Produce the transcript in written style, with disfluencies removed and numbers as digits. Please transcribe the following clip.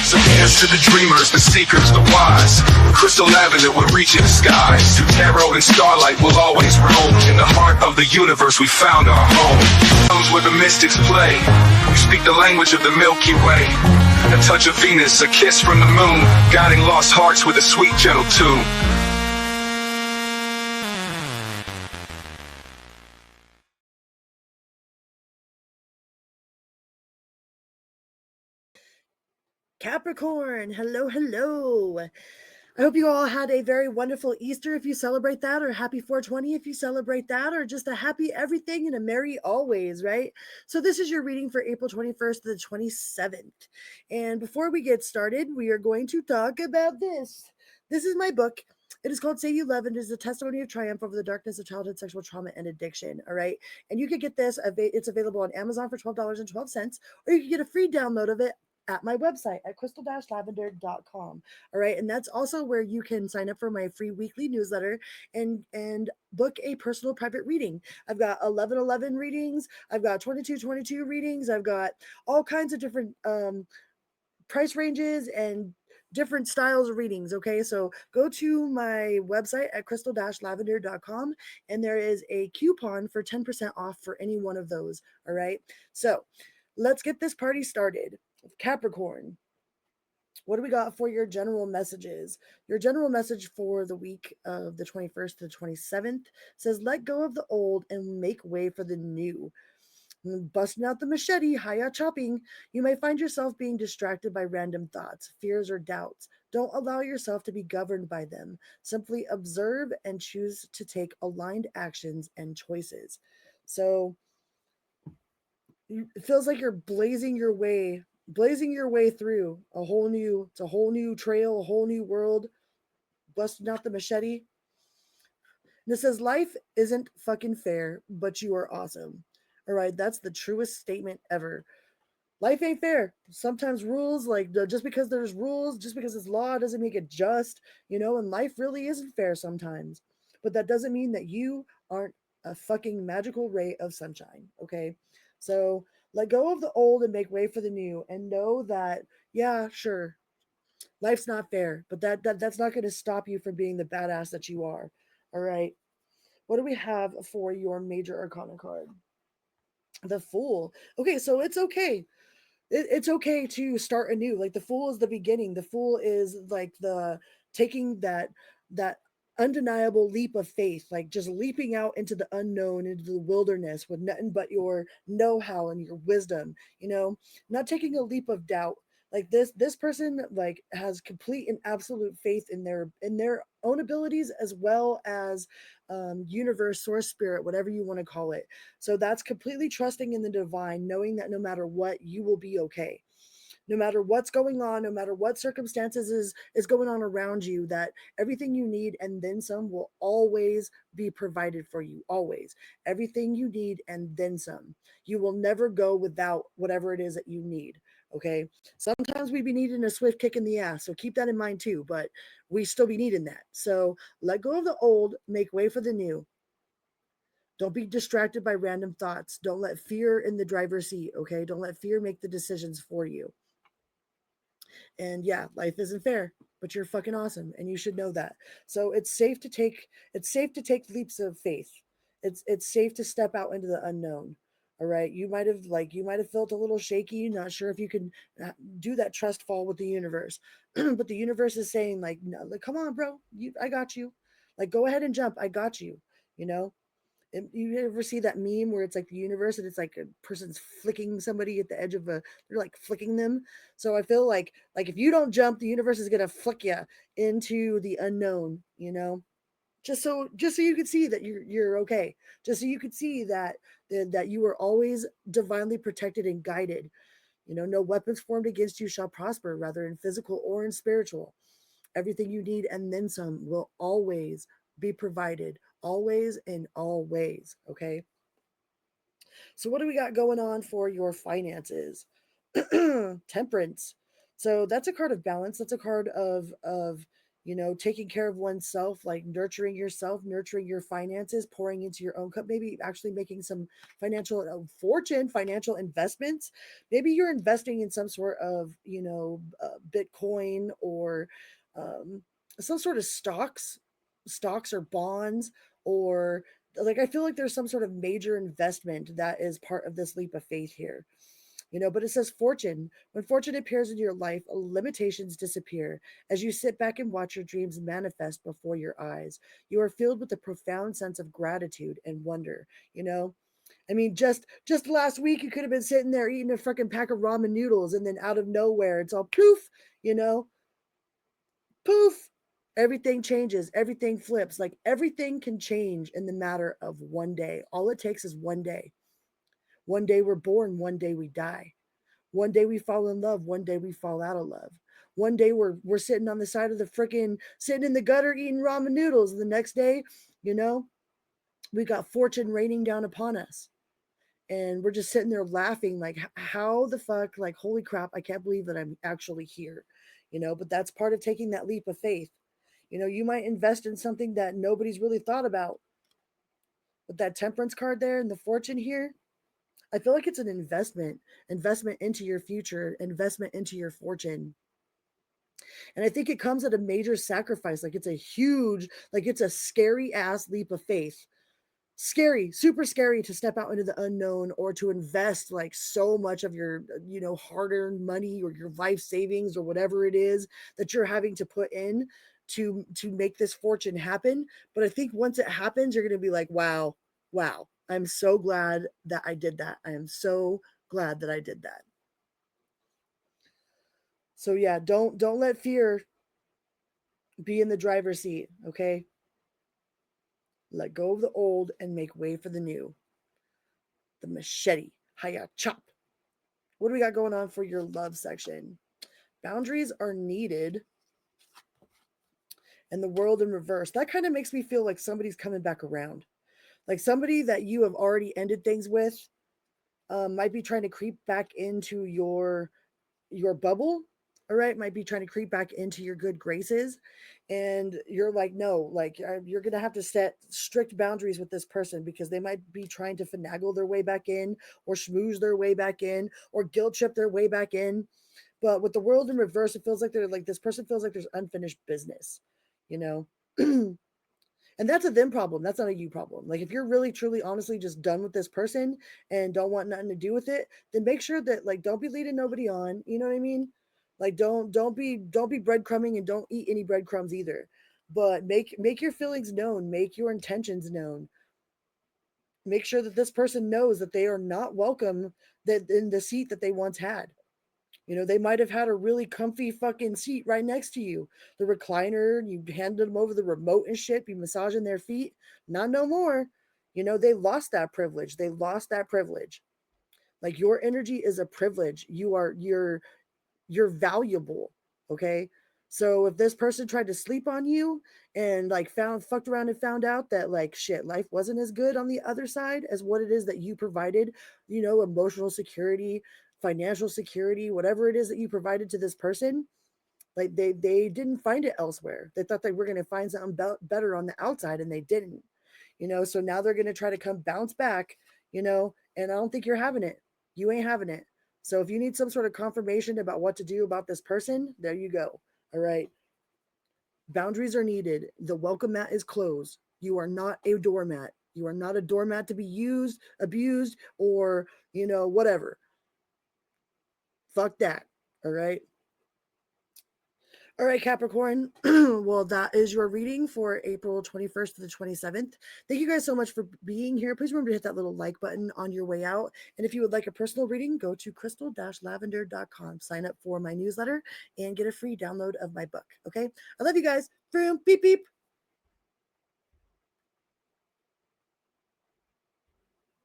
So dance to the dreamers, the seekers, the wise. Crystal lavender will reach in the skies. Through tarot and starlight will always roam. In the heart of the universe we found our home. Comes where the mystics play. We speak the language of the Milky Way. A touch of Venus, a kiss from the moon, guiding lost hearts with a sweet gentle tune. Capricorn, hello, hello. I hope you all had a very wonderful Easter if you celebrate that, or happy 420 if you celebrate that, or just a happy everything and a merry always, right? So this is your reading for April 21st to the 27th. And before we get started, we are going to talk about this. This is my book. It is called S.y.l.sayyoulove and is a testimony of triumph over the darkness of childhood sexual trauma and addiction. All right. And you can get this. It's available on Amazon for $12.12, or you can get a free download of it at my website at crystal-lavender.com. All right. And that's also where you can sign up for my free weekly newsletter and book a personal private reading. I've got 11/11 readings. I've got 22/22 readings. I've got all kinds of different price ranges and different styles of readings. Okay, so go to my website at crystal-lavender.com and there is a coupon for 10% off for any one of those. All right, so let's get this party started. Capricorn, what do we got for your general messages? Your general message for the week of the 21st to the 27th says, let go of the old and make way for the new. Busting out the machete, hiya chopping, you may find yourself being distracted by random thoughts, fears, or doubts. Don't allow yourself to be governed by them. Simply observe and choose to take aligned actions and choices. So it feels like you're blazing your way through a whole new trail, a whole new world, busting out the machete. And it says, life isn't fucking fair, but you are awesome. All right, that's the truest statement ever. Life ain't fair. Sometimes rules, like just because there's rules, just because it's law doesn't make it just, and life really isn't fair sometimes. But that doesn't mean that you aren't a fucking magical ray of sunshine, okay? So let go of the old and make way for the new, and know that, yeah, sure, life's not fair, but that's not going to stop you from being the badass that you are. All right. What do we have for your major arcana card? The Fool. Okay, so it's okay. It's okay to start anew. Like the Fool is the beginning. The Fool is like the taking that undeniable leap of faith, like just leaping out into the unknown, into the wilderness with nothing but your know-how and your wisdom, not taking a leap of doubt. Like this person like has complete and absolute faith in their own abilities, as well as universe, source, spirit, whatever you want to call it. So that's completely trusting in the divine, knowing that no matter what, you will be okay. No matter what's going on, no matter what circumstances is going on around you, that everything you need and then some will always be provided for you. Always. Everything you need and then some. You will never go without whatever it is that you need. Okay. Sometimes we be needing a swift kick in the ass. So keep that in mind too. But we still be needing that. So let go of the old, make way for the new. Don't be distracted by random thoughts. Don't let fear in the driver's seat. Okay. Don't let fear make the decisions for you. And yeah, life isn't fair, but you're fucking awesome and you should know that. So it's safe to take leaps of faith. It's safe to step out into the unknown. All right. You might have felt a little shaky, not sure if you can do that trust fall with the universe. But the universe is saying like, no, like, come on, bro. I got you. Like, go ahead and jump. I got you, you know? You ever see that meme where it's like the universe and it's like a person's flicking somebody at the edge of they're like flicking them. So I feel like if you don't jump, the universe is gonna flick you into the unknown, just so you could see that you're okay, just so you could see that you are always divinely protected and guided. No weapons formed against you shall prosper, rather in physical or in spiritual. Everything you need and then some will always be provided, always and always. Okay. So what do we got going on for your finances? Temperance. So that's a card of balance. That's a card of taking care of oneself, like nurturing yourself, nurturing your finances, pouring into your own cup, maybe actually making some financial fortune, financial investments. Maybe you're investing in some sort of, Bitcoin or um, some sort of stocks or bonds, or like I feel like there's some sort of major investment that is part of this leap of faith here. But it says fortune. When fortune appears in your life, limitations disappear. As you sit back and watch your dreams manifest before your eyes, you are filled with a profound sense of gratitude and wonder. I mean, just last week you could have been sitting there eating a freaking pack of ramen noodles, and then out of nowhere it's all poof, you know, poof. Everything changes, everything flips. Like everything can change in the matter of one day. All it takes is one day. One day we're born, one day we die. One day we fall in love, one day we fall out of love. One day we're sitting on the side of the freaking sitting in the gutter eating ramen noodles. And the next day, you know, we got fortune raining down upon us. And we're just sitting there laughing, like, how the fuck, like, holy crap, I can't believe that I'm actually here. But that's part of taking that leap of faith. You might invest in something that nobody's really thought about. But that temperance card there and the fortune here, I feel like it's an investment into your future, investment into your fortune. And I think it comes at a major sacrifice. Like it's a scary ass leap of faith. Scary, super scary to step out into the unknown or to invest like so much of your, hard earned money or your life savings or whatever it is that you're having to put in to make this fortune happen. But I think once it happens, you're going to be like, wow, wow, I'm so glad that I did that. I am so glad that I did that. So yeah, don't let fear be in the driver's seat, okay? Let go of the old and make way for the new. The machete. Hiya, chop. What do we got going on for your love section? Boundaries are needed, and the world in reverse. That kind of makes me feel like somebody's coming back around. Like somebody that you have already ended things with might be trying to creep back into your bubble. All right, might be trying to creep back into your good graces, and you're like, no, like you're gonna have to set strict boundaries with this person because they might be trying to finagle their way back in, or schmooze their way back in, or guilt trip their way back in. But with the world in reverse, it feels like they're like this person feels like there's unfinished business, you know. And that's a them problem. That's not a you problem. Like if you're really truly honestly just done with this person and don't want nothing to do with it, then make sure that like don't be leading nobody on. You know what I mean? Like don't be breadcrumbing, and don't eat any breadcrumbs either. But make your feelings known, make your intentions known. Make sure that this person knows that they are not welcome that in the seat that they once had. They might have had a really comfy fucking seat right next to you. The recliner, you handed them over the remote and shit, be massaging their feet. Not no more. They lost that privilege. They lost that privilege. Like your energy is a privilege. You're valuable. Okay. So if this person tried to sleep on you and like fucked around and found out that like shit, life wasn't as good on the other side as what it is that you provided, emotional security, financial security, whatever it is that you provided to this person, like they didn't find it elsewhere. They thought they were going to find something better on the outside, and they didn't. So now they're going to try to come bounce back, and I don't think you're having it. You ain't having it. So if you need some sort of confirmation about what to do about this person, there you go. All right. Boundaries are needed. The welcome mat is closed. You are not a doormat. You are not a doormat to be used, abused, or, whatever. Fuck that. All right. All right, Capricorn. Well, that is your reading for April 21st to the 27th. Thank you guys so much for being here. Please remember to hit that little like button on your way out. And if you would like a personal reading, go to crystal-lavender.com. Sign up for my newsletter and get a free download of my book. Okay. I love you guys. Vroom, beep, beep.